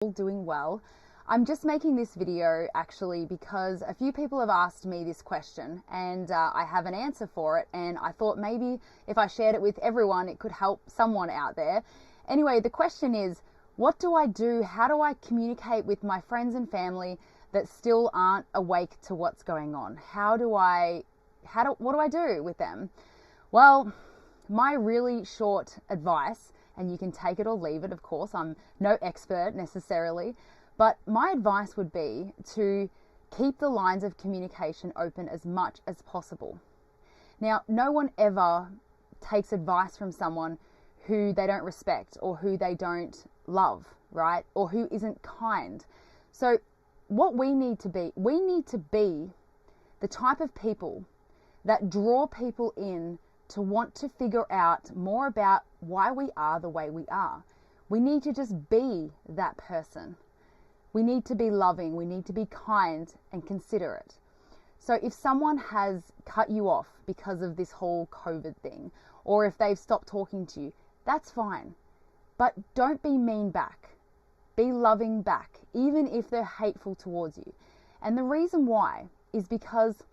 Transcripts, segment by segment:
all doing well. I'm just making this video actually because a few people have asked me this question and I have an answer for it, and I thought maybe if I shared it with everyone it could help someone out there. Anyway, the question is, what do I do? How do I communicate with my friends and family that still aren't awake to what's going on? What do I do with them? Well, my really short advice, and you can take it or leave it, of course, I'm no expert necessarily, but my advice would be to keep the lines of communication open as much as possible. Now, no one ever takes advice from someone who they don't respect or who they don't love, right? Or who isn't kind. So what we need to be the type of people that draw people in to want to figure out more about why we are the way we are. We need to just be that person. We need to be loving. We need to be kind and considerate. So if someone has cut you off because of this whole COVID thing, or if they've stopped talking to you, that's fine. But don't be mean back. Be loving back, even if they're hateful towards you. And the reason why is because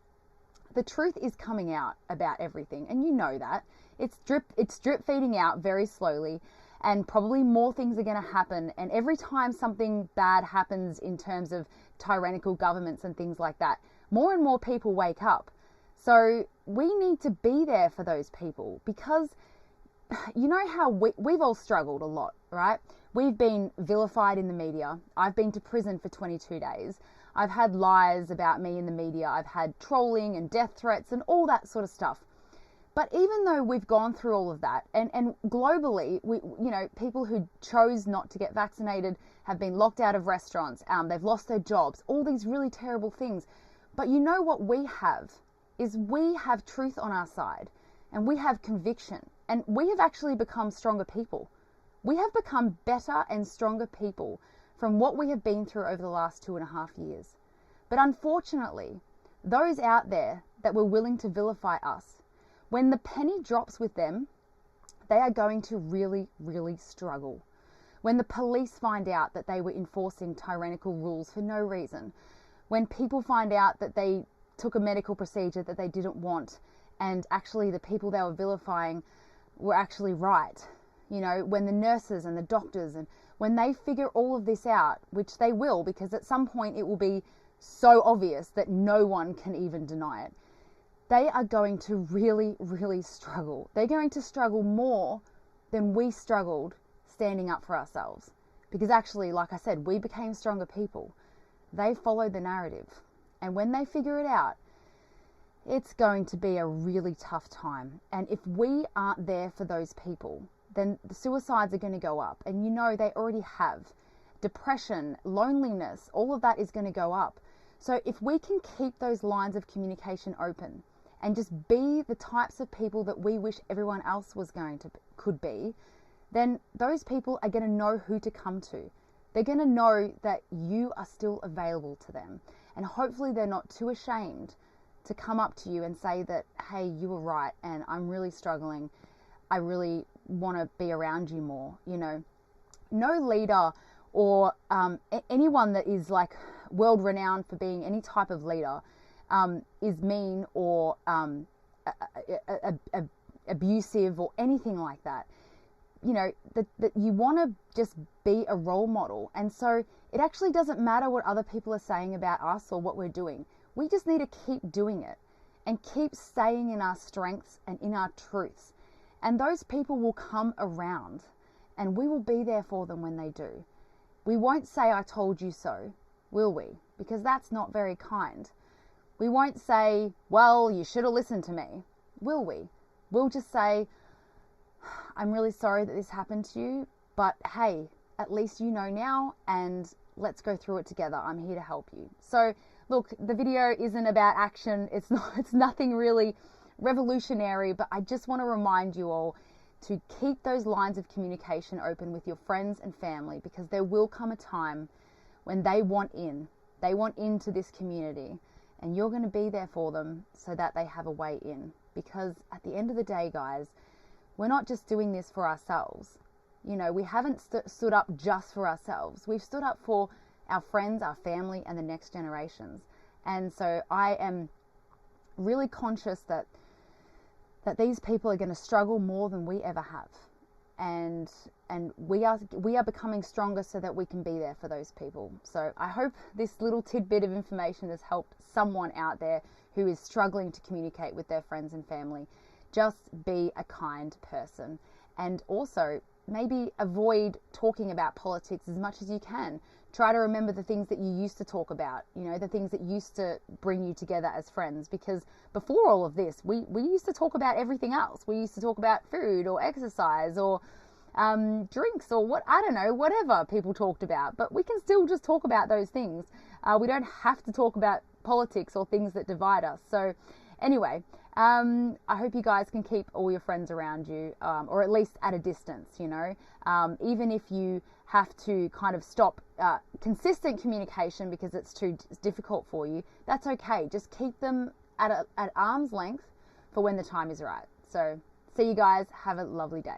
the truth is coming out about everything, and you know that. It's drip feeding out very slowly, and probably more things are going to happen. And every time something bad happens in terms of tyrannical governments and things like that, more and more people wake up. So we need to be there for those people, because you know how we've all struggled a lot, right? We've been vilified in the media. I've been to prison for 22 days. I've had lies about me in the media. I've had trolling and death threats and all that sort of stuff. But even though we've gone through all of that, and globally, people who chose not to get vaccinated have been locked out of restaurants, they've lost their jobs, all these really terrible things. But you know what we have is we have truth on our side, and we have conviction, and we have actually become stronger people. We have become better and stronger people from what we have been through over the last 2.5 years. But unfortunately, those out there that were willing to vilify us, when the penny drops with them, they are going to really, really struggle. When the police find out that they were enforcing tyrannical rules for no reason, when people find out that they took a medical procedure that they didn't want, and actually the people they were vilifying were actually right, when the nurses and the doctors, and when they figure all of this out, which they will, because at some point it will be so obvious that no one can even deny it, they are going to really, really struggle. They're going to struggle more than we struggled standing up for ourselves. Because actually, like I said, we became stronger people. They followed the narrative. And when they figure it out, it's going to be a really tough time. And if we aren't there for those people, then the suicides are going to go up. And they already have. Depression, loneliness, all of that is going to go up. So if we can keep those lines of communication open and just be the types of people that we wish everyone else could be, then those people are going to know who to come to. They're going to know that you are still available to them. And hopefully they're not too ashamed to come up to you and say that, hey, you were right and I'm really struggling. I really want to be around you more. No leader or anyone that is like world renowned for being any type of leader is mean or abusive or anything like that. That you want to just be a role model. And so it actually doesn't matter what other people are saying about us or what we're doing. We just need to keep doing it and keep staying in our strengths and in our truths. And those people will come around, and we will be there for them when they do. We won't say, I told you so, will we? Because that's not very kind. We won't say, well, you should have listened to me, will we? We'll just say, I'm really sorry that this happened to you, but hey, at least you know now, and let's go through it together. I'm here to help you. So look, the video isn't about action. It's nothing really revolutionary, but I just want to remind you all to keep those lines of communication open with your friends and family, because there will come a time when they want into this community, and you're going to be there for them so that they have a way in. Because at the end of the day, guys, we're not just doing this for ourselves. You know, we haven't stood up just for ourselves. We've stood up for our friends, our family, and the next generations. And so I am really conscious that these people are going to struggle more than we ever have. And we are becoming stronger so that we can be there for those people. So I hope this little tidbit of information has helped someone out there who is struggling to communicate with their friends and family. Just be a kind person, and also maybe avoid talking about politics as much as you can. Try to remember the things that you used to talk about, you know, the things that used to bring you together as friends, because before all of this, we used to talk about everything else. We used to talk about food or exercise or drinks or whatever people talked about, but we can still just talk about those things. We don't have to talk about politics or things that divide us. So anyway, I hope you guys can keep all your friends around you, or at least at a distance, you know, even if you have to kind of stop consistent communication because it's too difficult for you, that's okay. Just keep them at arm's length for when the time is right. So see you guys. Have a lovely day.